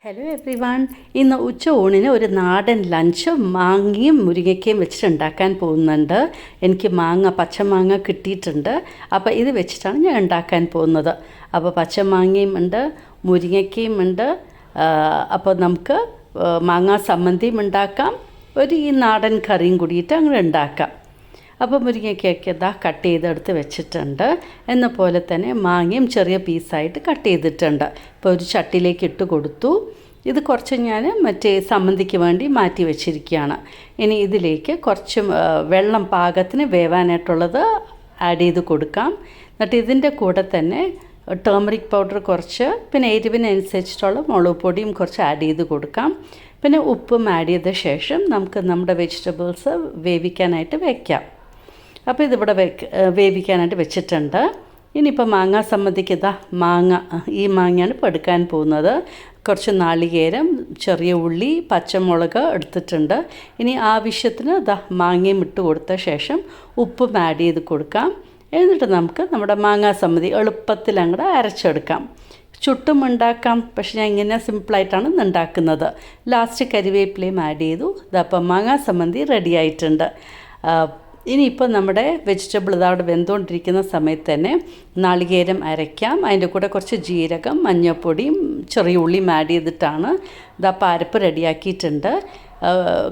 Hello every one. ഇന്ന് ഉച്ച ഊണിന് ഒരു നാടൻ ലഞ്ച് മാങ്ങയും മുരിങ്ങയ്ക്കയും വെച്ചിട്ടുണ്ടാക്കാൻ പോകുന്നുണ്ട്. എനിക്ക് പച്ചമാങ്ങ കിട്ടിയിട്ടുണ്ട്. അപ്പോൾ ഇത് വെച്ചിട്ടാണ് ഞാൻ ഉണ്ടാക്കാൻ പോകുന്നത്. അപ്പോൾ പച്ചമാങ്ങയും ഉണ്ട്, മുരിങ്ങയ്ക്കയും ഉണ്ട്. അപ്പോൾ നമുക്ക് മാങ്ങാ സമ്മന്തിയും ഉണ്ടാക്കാം, ഈ നാടൻ കറിയും കൂടിയിട്ട് അങ്ങനെ ഉണ്ടാക്കാം. അപ്പോൾ മുരിങ്ങയ്ക്കൊക്കെ കട്ട് ചെയ്തെടുത്ത് വെച്ചിട്ടുണ്ട്. എന്ന പോലെ തന്നെ മാങ്ങയും ചെറിയ പീസായിട്ട് കട്ട് ചെയ്തിട്ടുണ്ട്. ഇപ്പോൾ ഒരു ചട്ടിയിലേക്ക് ഇട്ട് കൊടുത്തു. ഇത് കുറച്ച് ഞാൻ സമ്മന്തിക്ക് വേണ്ടി മാറ്റി വെച്ചിരിക്കുകയാണ്. ഇനി ഇതിലേക്ക് കുറച്ച് വെള്ളം പാകത്തിന് വേവാനായിട്ടുള്ളത് ആഡ് ചെയ്ത് കൊടുക്കാം. എന്നിട്ട് ഇതിൻ്റെ കൂടെ തന്നെ ടേമറിക് പൗഡർ കുറച്ച്, പിന്നെ എരിവിനനുസരിച്ചിട്ടുള്ള മുളക് പൊടിയും കുറച്ച് ആഡ് ചെയ്ത് കൊടുക്കാം. പിന്നെ ഉപ്പും ആഡ് ചെയ്ത ശേഷം നമുക്ക് നമ്മുടെ വെജിറ്റബിൾസ് വേവിക്കാനായിട്ട് വയ്ക്കാം. അപ്പോൾ ഇതിവിടെ വേവിക്കാനായിട്ട് വെച്ചിട്ടുണ്ട്. ഇനിയിപ്പോൾ മാങ്ങാ സമ്മന്തിക്ക് ഈ മാങ്ങയാണ് ഇപ്പോൾ എടുക്കാൻ പോകുന്നത്. കുറച്ച് നാളികേരം, ചെറിയ ഉള്ളി, പച്ചമുളക് എടുത്തിട്ടുണ്ട്. ഇനി ആവശ്യത്തിന് മാങ്ങയും ഇട്ട് കൊടുത്ത ശേഷം ഉപ്പും ആഡ് ചെയ്ത് കൊടുക്കാം. എന്നിട്ട് നമുക്ക് നമ്മുടെ മാങ്ങാ സമ്മന്തി എളുപ്പത്തിൽ അങ്ങോട്ട് അരച്ചെടുക്കാം. ചുട്ടും ഉണ്ടാക്കാം, പക്ഷെ ഞാൻ ഇങ്ങനെ സിമ്പിളായിട്ടാണ് ഉണ്ടാക്കുന്നത്. ലാസ്റ്റ് കരിവേപ്പിലയും ആഡ് ചെയ്തു. അപ്പം മാങ്ങാ സമ്മന്തി റെഡി ആയിട്ടുണ്ട്. ഇനിയിപ്പോൾ നമ്മുടെ വെജിറ്റബിൾ അവിടെ വെന്തുകൊണ്ടിരിക്കുന്ന സമയത്ത് തന്നെ നാളികേരം അരയ്ക്കാം. അതിൻ്റെ കൂടെ കുറച്ച് ജീരകം, മഞ്ഞൾപ്പൊടിയും ചെറിയ ഉള്ളിയും ആഡ് ചെയ്തിട്ടാണ് അപ്പോൾ അരപ്പ് റെഡിയാക്കിയിട്ടുണ്ട്.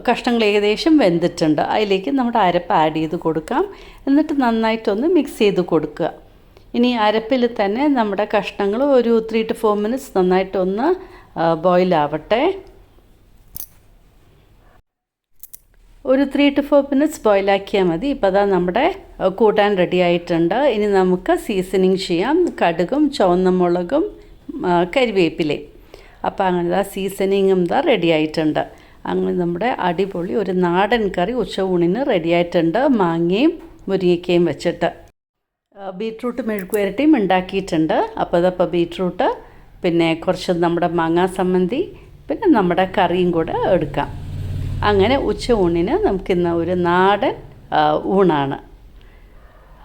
കഷ്ണങ്ങൾ ഏകദേശം വെന്തിട്ടുണ്ട്. അതിലേക്ക് നമ്മുടെ അരപ്പ് ആഡ് ചെയ്ത് കൊടുക്കാം. എന്നിട്ട് നന്നായിട്ടൊന്ന് മിക്സ് ചെയ്ത് കൊടുക്കുക. ഇനി അരപ്പിൽ തന്നെ നമ്മുടെ കഷ്ണങ്ങൾ ഒരു 3 to 4 minutes നന്നായിട്ടൊന്ന് ബോയിലാവട്ടെ. ഒരു 3 to 4 minutes ബോയിലാക്കിയാൽ മതി. ഇപ്പോൾ നമ്മുടെ കൂട്ടാൻ റെഡി ആയിട്ടുണ്ട്. ഇനി നമുക്ക് സീസണിങ് ചെയ്യാം. കടുകും ചുവന്ന മുളകും കരിവേപ്പിലയും. അപ്പോൾ അങ്ങനെ സീസണിങ്ങും റെഡി ആയിട്ടുണ്ട്. അങ്ങനെ നമ്മുടെ അടിപൊളി ഒരു നാടൻ കറി ഉച്ച ഊണിന് റെഡി ആയിട്ടുണ്ട്, മാങ്ങയും മുരിങ്ങയ്ക്കയും വെച്ചിട്ട്. ബീട്രൂട്ട് മെഴുക്കുവരട്ടിയും ഉണ്ടാക്കിയിട്ടുണ്ട്. അപ്പോൾ ബീട്രൂട്ട്, പിന്നെ കുറച്ച് നമ്മുടെ മാങ്ങാ സമ്മന്തി, പിന്നെ നമ്മുടെ കറിയും കൂടെ എടുക്കാം. അങ്ങനെ ഉച്ച ഊണിന് നമുക്കിന്ന് ഒരു നാടൻ ഊണാണ്.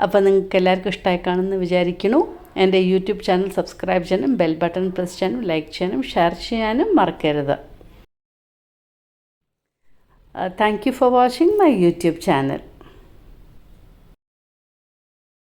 അപ്പോൾ നിങ്ങൾക്ക് എല്ലാവർക്കും ഇഷ്ടമായി കാണുമെന്ന് വിചാരിക്കുന്നു. എൻ്റെ യൂട്യൂബ് ചാനൽ സബ്സ്ക്രൈബ് ചെയ്യാനും ബെൽ ബട്ടൺ പ്രസ് ചെയ്യാനും ലൈക്ക് ചെയ്യാനും ഷെയർ ചെയ്യാനും മറക്കരുത്. Thank you for watching my YouTube channel.